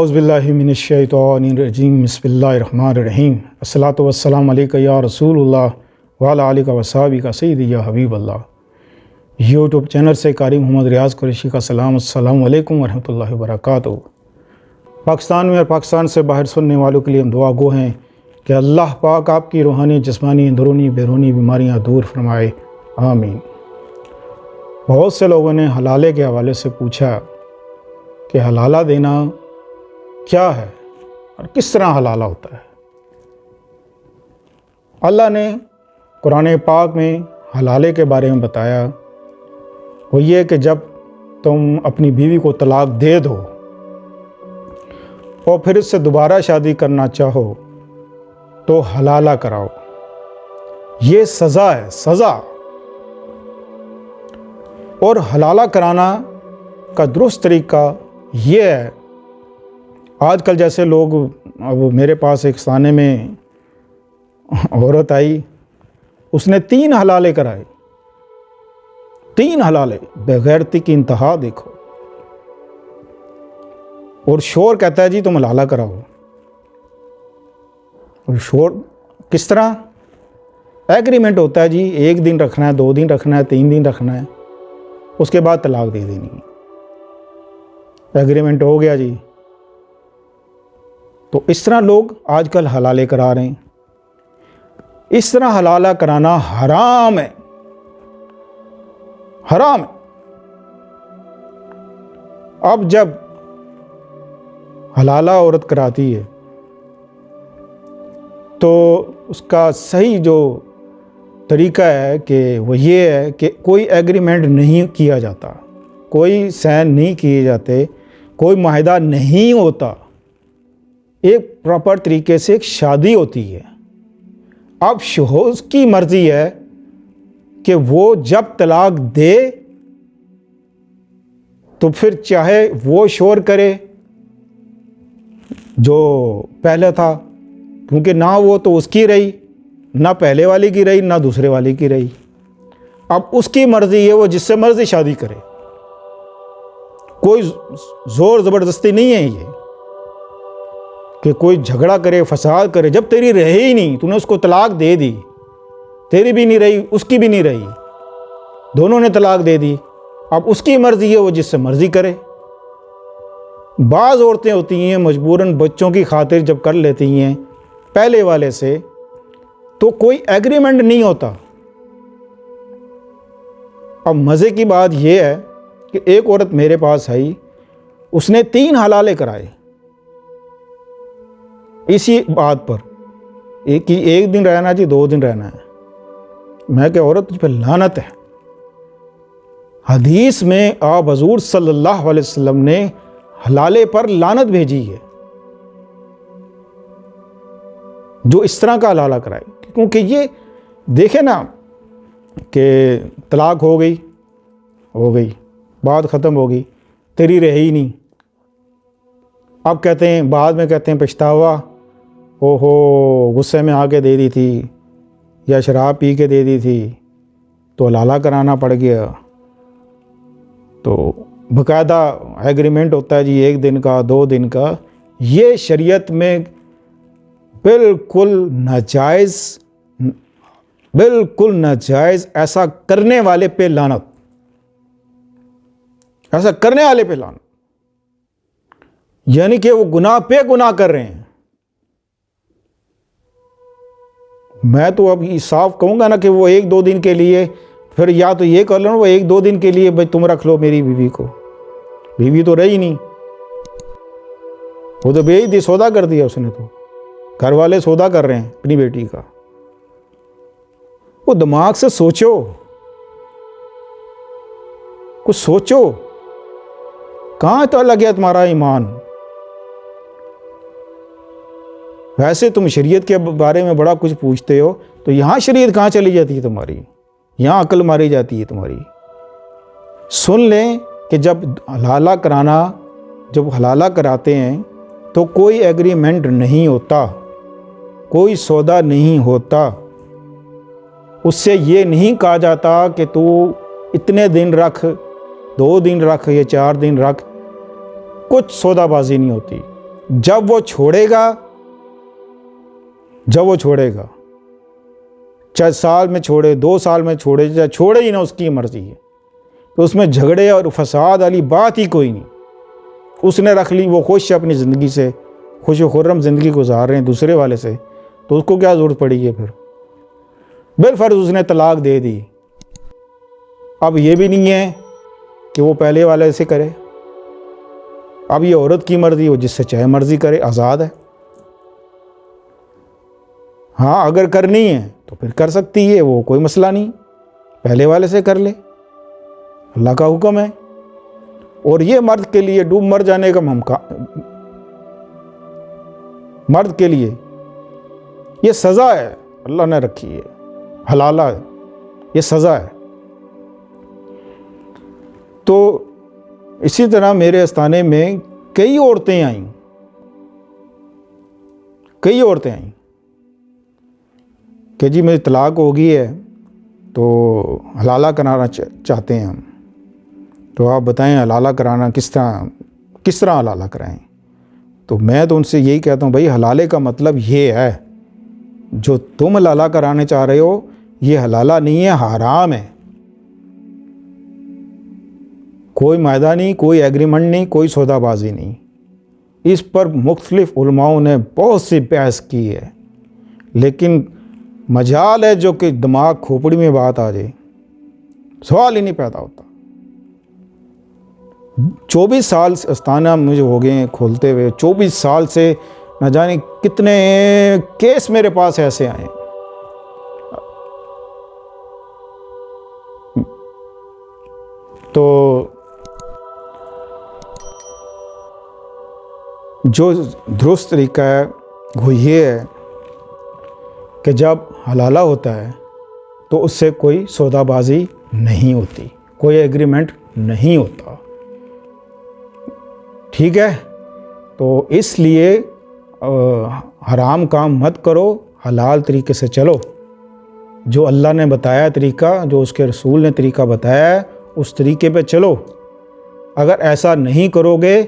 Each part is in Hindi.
औज़ुबिल्लाहि मिनश्शैतानिर्रजीम बिस्मिल्लाहिर्रहमानिर्रहीम अस्सलातु वस्सलामु अलैका या रसूलुल्लाह व अला आलिका व सहाबिका सय्यदी या हबीबल्लाह। यूट्यूब चैनल से कारी मोहम्मद रियाज़ कुरैशी का सलाम, अस्सलामु अलैकुम व रहमतुल्लाहि व बरकातुहू। पाकिस्तान में और पाकिस्तान से बाहर सुनने वालों के लिए हम दुआ गो हैं कि अल्लाह पाक आपकी रूहानी, जिस्मानी, अंदरूनी, बैरूनी बीमारियाँ दूर फरमाए, आमीन। बहुत से लोगों ने हलाले के हवाले से पूछा कि हलाला देना क्या है और किस तरह हलाला होता है। अल्लाह ने कुरान पाक में हलाले के बारे में बताया, वो ये कि जब तुम अपनी बीवी को तलाक दे दो और फिर उससे दोबारा शादी करना चाहो तो हलाला कराओ। ये सज़ा है, सज़ा। और हलाला कराना का दुरुस्त तरीका ये है, आजकल जैसे लोग, अब मेरे पास एक साने में औरत आई, उसने 3 हलाले कराए, 3 हलाले, बेगैरती की इंतहा देखो। और शोर कहता है जी तुम हलाला कराओ। और शोर किस तरह? एग्रीमेंट होता है जी, 1 दिन रखना है, 2 दिन रखना है, 3 दिन रखना है, उसके बाद तलाक दे देनी है। एग्रीमेंट हो गया जी। तो इस तरह लोग आजकल हलाले करा रहे हैं। इस तरह हलाला कराना हराम है, हराम है। अब जब हलाला औरत कराती है तो उसका सही जो तरीका है कि वो ये है कि कोई एग्रीमेंट नहीं किया जाता, कोई साइन नहीं किए जाते, कोई माहिदा नहीं होता। एक प्रॉपर तरीके से एक शादी होती है। अब शोहर की मर्जी है कि वो जब तलाक दे तो फिर चाहे वो शोर करे जो पहले था, क्योंकि ना वो तो उसकी रही, ना पहले वाली की रही, ना दूसरे वाली की रही। अब उसकी मर्जी है, वो जिससे मर्जी शादी करे, कोई जोर ज़बरदस्ती नहीं है ये कि कोई झगड़ा करे, फसाद करे। जब तेरी रही ही नहीं, तूने उसको तलाक दे दी, तेरी भी नहीं रही, उसकी भी नहीं रही, दोनों ने तलाक दे दी। अब उसकी मर्जी है, वो जिससे मर्जी करे। बाज़ औरतें होती हैं मजबूरन बच्चों की खातिर जब कर लेती हैं पहले वाले से, तो कोई एग्रीमेंट नहीं होता। अब मज़े की बात यह है कि एक औरत मेरे पास आई, उसने 3 हलाले कराए इसी बात पर, एक दिन रहना जी, 2 दिन रहना है। मैं क्या औरत तुझ पर लानत है। हदीस में आप हजूर सल्लल्लाहु अलैहि वसल्लम ने हलाले पर लानत भेजी है जो इस तरह का हलाला कराए। क्योंकि ये देखे ना कि तलाक हो गई, बात ख़त्म हो गई, तेरी रही नहीं। अब कहते हैं, बाद में कहते हैं पछतावा, ओहो गुस्से में आके दे दी थी या शराब पी के दे दी थी तो हलाला कराना पड़ गया। तो बाकायदा एग्रीमेंट होता है जी, 1 दिन का, 2 दिन का। ये शरीयत में बिल्कुल नाजायज़, बिल्कुल नाजायज़। ऐसा करने वाले पे लानत, ऐसा करने वाले पे लानत। यानी कि वो गुनाह पे गुनाह कर रहे हैं। मैं तो अब साफ कहूँगा ना कि वो 1-2 दिन के लिए, फिर या तो ये कर लो, वो 1-2 दिन के लिए भाई तुम रख लो मेरी बीवी को। बीवी तो रही नहीं, वो तो बेच दी, सौदा कर दिया उसने। तो घर वाले सौदा कर रहे हैं अपनी बेटी का। वो दिमाग से सोचो, कुछ सोचो, कहाँ तो लग गया तुम्हारा ईमान। वैसे तुम शरीयत के बारे में बड़ा कुछ पूछते हो, तो यहाँ शरीयत कहाँ चली जाती है तुम्हारी, यहाँ अकल मारी जाती है तुम्हारी। सुन लें कि जब हलाला कराते हैं तो कोई एग्रीमेंट नहीं होता, कोई सौदा नहीं होता। उससे ये नहीं कहा जाता कि तू इतने दिन रख, 2 दिन रख या 4 दिन रख, कुछ सौदाबाजी नहीं होती। जब वो छोड़ेगा, चाहे साल में छोड़े, 2 साल में छोड़े, चाहे छोड़े ही ना, उसकी मर्जी है। तो उसमें झगड़े और फसाद वाली बात ही कोई नहीं। उसने रख ली, वो खुश है अपनी ज़िंदगी से, खुश व खुर्रम ज़िंदगी गुजार रहे हैं दूसरे वाले से, तो उसको क्या ज़रूरत पड़ी है फिर? बिलफर्ज उसने तलाक दे दी। अब ये भी नहीं है कि वो पहले वाले से करे। अब ये औरत की मर्जी, वो जिससे चाहे मर्जी करे, आज़ाद है। हाँ, अगर करनी है तो फिर कर सकती है, वो कोई मसला नहीं, पहले वाले से कर ले, अल्लाह का हुक्म है। और ये मर्द के लिए डूब मर जाने का मर्द के लिए ये सज़ा है, अल्लाह ने रखी है, हलाला है, ये सज़ा है। तो इसी तरह मेरे आस्थाने में कई औरतें आईं कि जी मेरी तलाक हो गई है, तो हलाला कराना चाहते हैं हम। तो आप बताएं हलाला कराना किस तरह हलाला कराएं? तो मैं तो उनसे यही कहता हूँ, भाई हलाले का मतलब ये है, जो तुम हलाला कराने चाह रहे हो ये हलाला नहीं है, हराम है। कोई मायदा नहीं, कोई एग्रीमेंट नहीं, कोई सौदाबाजी नहीं। इस पर मुख्तलिफ उलमाओं ने बहुत सी बहस की है, लेकिन मजाल है जो कि दिमाग खोपड़ी में बात आ जाए, सवाल ही नहीं पैदा होता। 24 साल आस्थाना मुझे हो गए हैं खोलते हुए, 24 साल से न जाने कितने केस मेरे पास ऐसे आए। तो जो दुरुस्त तरीका है वो ये है कि जब हलाला होता है तो उससे कोई सौदाबाजी नहीं होती, कोई एग्रीमेंट नहीं होता, ठीक है? तो इसलिए हराम काम मत करो, हलाल तरीके से चलो। जो अल्लाह ने बताया तरीका, जो उसके रसूल ने तरीका बताया है, उस तरीके पे चलो। अगर ऐसा नहीं करोगे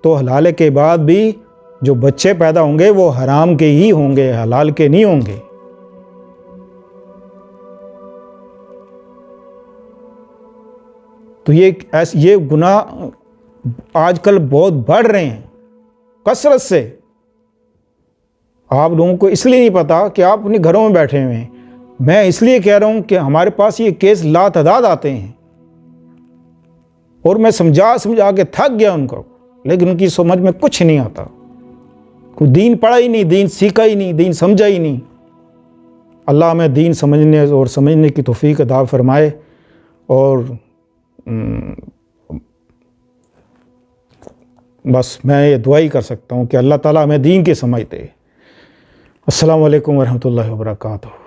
तो हलाले के बाद भी जो बच्चे पैदा होंगे वो हराम के ही होंगे, हलाल के नहीं होंगे। तो ये गुनाह आजकल बहुत बढ़ रहे हैं कसरत से। आप लोगों को इसलिए नहीं पता कि आप अपने घरों में बैठे हुए हैं। मैं इसलिए कह रहा हूं कि हमारे पास ये केस लातादाद आते हैं और मैं समझा के थक गया उनको, लेकिन उनकी समझ में कुछ नहीं आता। कोई दीन पढ़ा ही नहीं, दीन सीखा ही नहीं, दीन समझा ही नहीं। अल्लाह हमें दीन समझने की तौफीक अता फरमाए। और बस मैं ये दुआ ही कर सकता हूँ कि अल्लाह ताला हमें दीन की समझ दे। अस्सलामु अलैकुम वरहमतुल्लाहि वबरकातुहू।